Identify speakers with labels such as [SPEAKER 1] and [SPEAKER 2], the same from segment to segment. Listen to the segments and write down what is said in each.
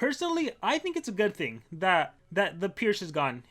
[SPEAKER 1] Personally, I think it's a good thing that the Pierce is gone.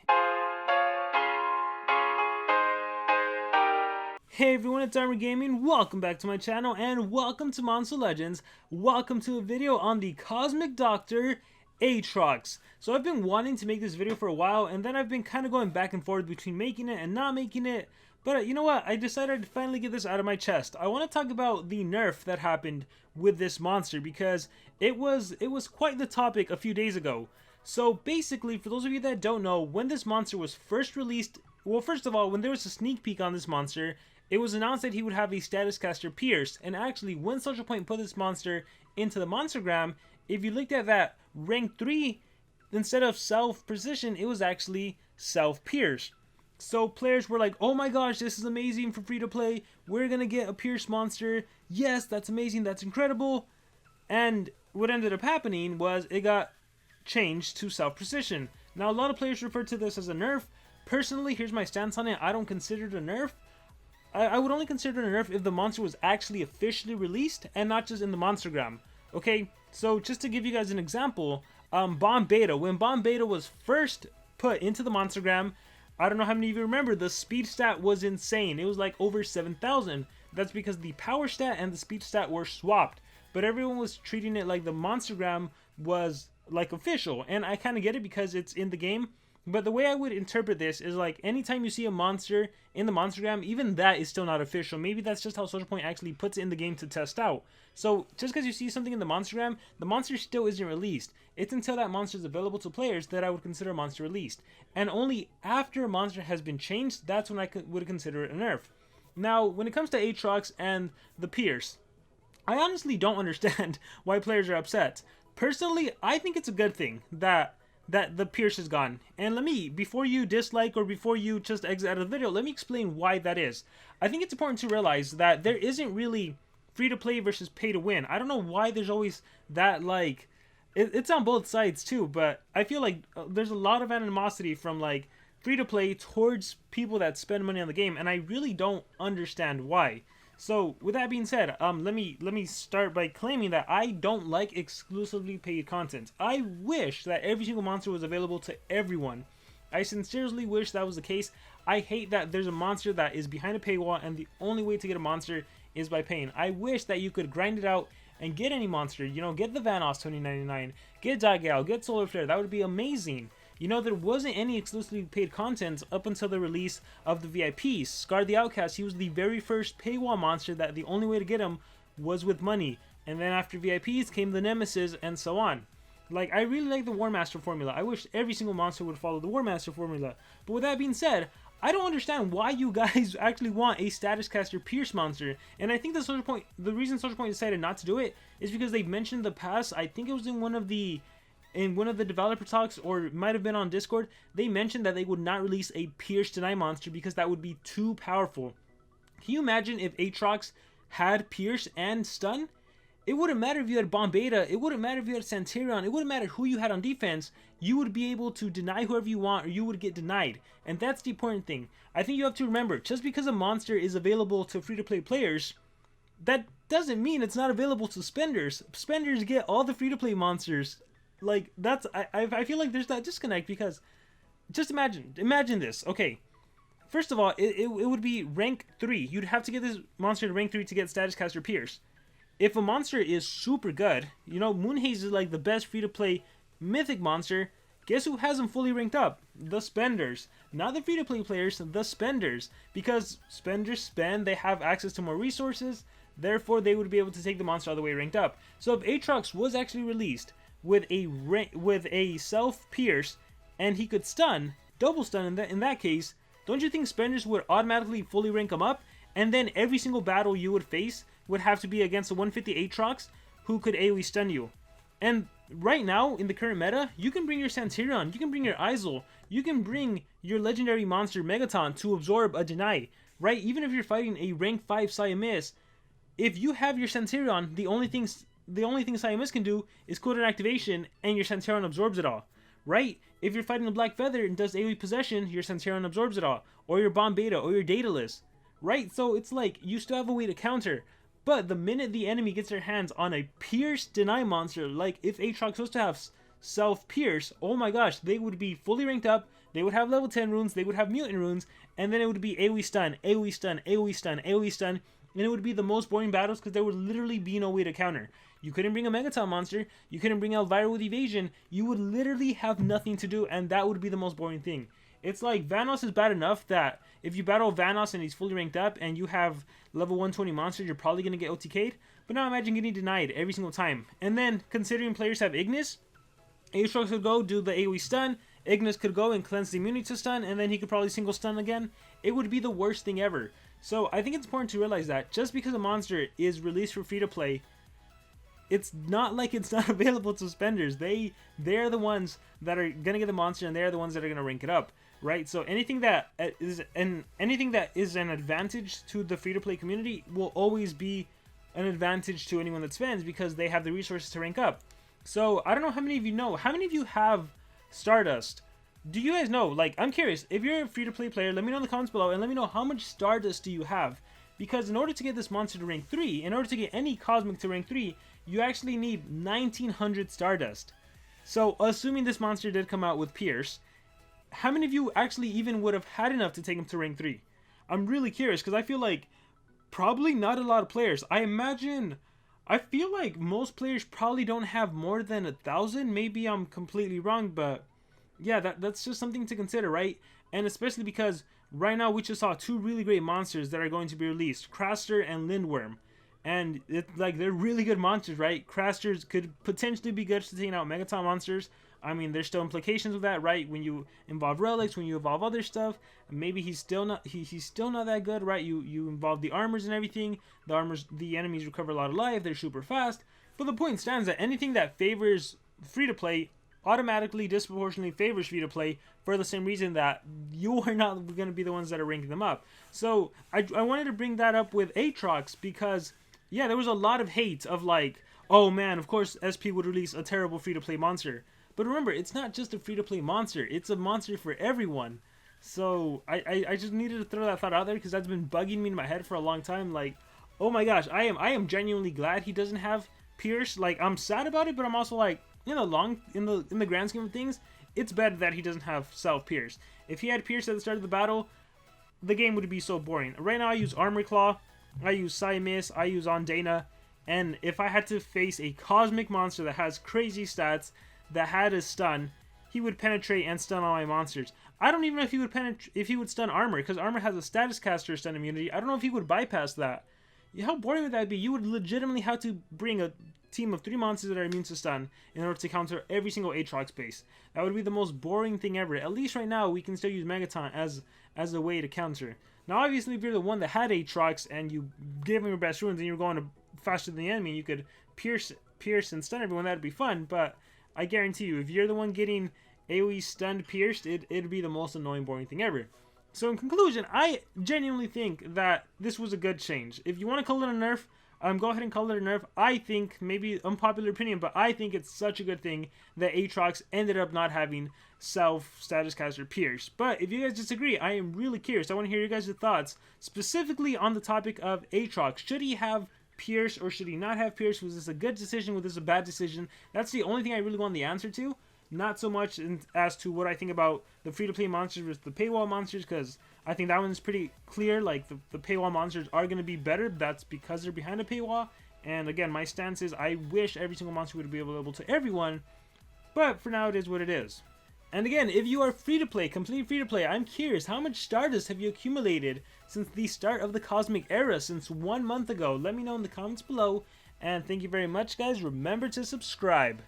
[SPEAKER 1] Hey everyone, it's Noamori Gaming. Welcome back to my channel and welcome to Monster Legends. Welcome to a video on the Cosmic Doctor Atrox. So I've been wanting to make this video for a while, and then I've been kind of going back and forth between making it and not making it. But you know what? I decided to finally get this out of my chest. I want to talk about the nerf that happened with this monster because it was quite the topic a few days ago. So basically, for those of you that don't know, when this monster was first released, well, first of all, when there was a sneak peek on this monster, it was announced that he would have a status caster Pierce. And actually, when Social Point put this monster into the Monstergram, if you looked at that rank 3, instead of self precision, it was actually self Pierce. So players were like, oh my gosh, this is amazing for free to play. We're gonna get a Pierce monster. Yes, that's amazing, that's incredible. And what ended up happening was it got changed to self precision. Now a lot of players refer to this as a nerf. Personally, here's my stance on it. I don't consider it a nerf. I would only consider it a nerf if the monster was actually officially released and not just in the Monstergram. Okay, so just to give you guys an example, Bomb Beta, when Bomb Beta was first put into the Monstergram, I don't know how many of you remember, the speed stat was insane. It was like over 7,000. That's because the power stat and the speed stat were swapped. But everyone was treating it like the Monstergram was like official. And I kind of get it because it's in the game. But the way I would interpret this is like anytime you see a monster in the Monstergram, even that is still not official. Maybe that's just how Social Point actually puts it in the game to test out. So just because you see something in the Monstergram, the monster still isn't released. It's until that monster is available to players that I would consider a monster released. And only after a monster has been changed, that's when I would consider it a nerf. Now, when it comes to Atrox and the Pierce, I honestly don't understand why players are upset. Personally, I think it's a good thing that the Pierce is gone. And let me, before you dislike or before you just exit out of the video, let me explain why that is. I think it's important to realize that there isn't really free to play versus pay to win. I don't know why there's always that, like, it's on both sides too, but I feel like there's a lot of animosity from like free to play towards people that spend money on the game, and I really don't understand why. So with that being said, let me start by claiming that I don't like exclusively paid content. I wish that every single monster was available to everyone. I sincerely wish that was the case. I hate that there's a monster that is behind a paywall and the only way to get a monster is by paying. I wish that you could grind it out and get any monster. You know, get the Vanoss 2099, get Dagao, get Solar Flare. That would be amazing. You know, there wasn't any exclusively paid content up until the release of the VIPs. Scar the Outcast, he was the very first paywall monster that the only way to get him was with money. And then after VIPs came the Nemesis and so on. Like, I really like the Warmaster formula. I wish every single monster would follow the Warmaster formula. But with that being said, I don't understand why you guys actually want a status caster Pierce monster. And I think the reason Social Point decided not to do it is because they've mentioned in the past, I think it was in one of the developer talks, or it might have been on Discord, they mentioned that they would not release a Pierce Deny monster because that would be too powerful. Can you imagine if Atrox had Pierce and Stun? It wouldn't matter if you had Bomb Beta, it wouldn't matter if you had Santerion, it wouldn't matter who you had on defense, you would be able to deny whoever you want or you would get denied. And that's the important thing. I think you have to remember, just because a monster is available to free-to-play players, that doesn't mean it's not available to spenders. Spenders get all the free-to-play monsters. Like, that's, I feel like there's that disconnect because, just imagine this, okay. First of all, it would be rank 3. You'd have to get this monster to rank 3 to get status caster Pierce. If a monster is super good, you know, Moonhaze is like the best free-to-play mythic monster, guess who has him fully ranked up? The spenders. Not the free-to-play players, the spenders. Because spenders spend, they have access to more resources, therefore they would be able to take the monster all the way ranked up. So if Atrox was actually released with a self Pierce and he could stun, double stun in that case, don't you think spenders would automatically fully rank him up? And then every single battle you would face would have to be against a 150 Atrox who could AoE stun you. And right now, in the current meta, you can bring your Santerion, you can bring your Izel, you can bring your legendary monster Megaton to absorb a deny, right? Even if you're fighting a rank 5 Siamese, if you have your Santerion, the only thing Siamese can do is cooldown activation and your Santerion absorbs it all, right? If you're fighting a Black Feather and does AoE possession, your Santerion absorbs it all, or your Bomb Beta, or your Daedalus, right? So it's like, you still have a way to counter. But the minute the enemy gets their hands on a Pierce Deny monster, like if Atrox was to have self-pierce, oh my gosh, they would be fully ranked up, they would have level 10 runes, they would have mutant runes, and then it would be AoE stun, AoE stun, AoE stun, AoE stun, and it would be the most boring battles because there would literally be no way to counter. You couldn't bring a Megaton monster, you couldn't bring Elvira with evasion, you would literally have nothing to do, and that would be the most boring thing. It's like Vanoss is bad enough that if you battle Vanoss and he's fully ranked up and you have level 120 monsters, you're probably going to get OTK'd. But now imagine getting denied every single time. And then, considering players have Ignis, Atrox could go do the AoE stun, Ignis could go and cleanse the immunity to stun, and then he could probably single stun again. It would be the worst thing ever. So I think it's important to realize that just because a monster is released for free-to-play, it's not like it's not available to spenders. They're the ones that are going to get the monster, and they're the ones that are going to rank it up. Right, so anything that is an advantage to the free-to-play community will always be an advantage to anyone that spends because they have the resources to rank up. So I don't know how many of you know. How many of you have Stardust? Do you guys know? Like, I'm curious. If you're a free-to-play player, let me know in the comments below and let me know how much Stardust do you have. Because in order to get this monster to rank 3, in order to get any Cosmic to rank 3, you actually need 1900 Stardust. So assuming this monster did come out with Pierce, how many of you actually even would have had enough to take him to rank 3? I'm really curious because I feel like probably not a lot of players. I feel like most players probably don't have more than 1,000. Maybe I'm completely wrong, but yeah, that's just something to consider, right? And especially because right now we just saw 2 really great monsters that are going to be released, Craster and Lindworm. And they're really good monsters, right? Crasters could potentially be good to taking out Megaton monsters. I mean, there's still implications with that, right? When you involve relics, when you evolve other stuff, maybe he's still not that good, right? You involve the armors and everything. The enemies recover a lot of life. They're super fast. But the point stands that anything that favors free to play automatically disproportionately favors free to play for the same reason that you are not going to be the ones that are ranking them up. So I wanted to bring that up with Atrox because yeah, there was a lot of hate of like, oh man, of course SP would release a terrible free to play monster. But remember, it's not just a free-to-play monster. It's a monster for everyone. So I just needed to throw that thought out there because that's been bugging me in my head for a long time. Like, oh my gosh, I am genuinely glad he doesn't have Pierce. Like, I'm sad about it, but I'm also like, in the grand scheme of things, it's better that he doesn't have self-Pierce. If he had Pierce at the start of the battle, the game would be so boring. Right now, I use Armor Claw, I use Psymiss, I use Ondana, and if I had to face a cosmic monster that has crazy stats, that had a stun, he would penetrate and stun all my monsters. I don't even know if he would stun Armor, because Armor has a status caster stun immunity. I don't know if he would bypass that. How boring would that be? You would legitimately have to bring a team of 3 monsters that are immune to stun in order to counter every single Atrox base. That would be the most boring thing ever. At least right now, we can still use Megaton as a way to counter. Now, obviously, if you're the one that had Atrox and you gave him your best runes and you're going faster than the enemy, you could pierce and stun everyone. That'd be fun, but I guarantee you, if you're the one getting AoE stunned pierced, it'd be the most annoying, boring thing ever. So in conclusion, I genuinely think that this was a good change. If you want to call it a nerf, go ahead and call it a nerf. I think, maybe unpopular opinion, but I think it's such a good thing that Atrox ended up not having self-status caster pierce. But if you guys disagree, I am really curious. I want to hear your guys' thoughts, specifically on the topic of Atrox. Should he have Pierce or should he not have Pierce? Was this a good decision? Was this a bad decision? That's the only thing I really want the answer to. Not so much as to what I think about the free-to-play monsters versus the paywall monsters, because I think that one's pretty clear. Like, the paywall monsters are going to be better. That's because they're behind a paywall. And again, my stance is I wish every single monster would be available to everyone. But for now, it is what it is. And again, if you are free-to-play, complete free-to-play, I'm curious, how much Stardust have you accumulated since the start of the Cosmic Era, since 1 month ago? Let me know in the comments below, and thank you very much, guys. Remember to subscribe.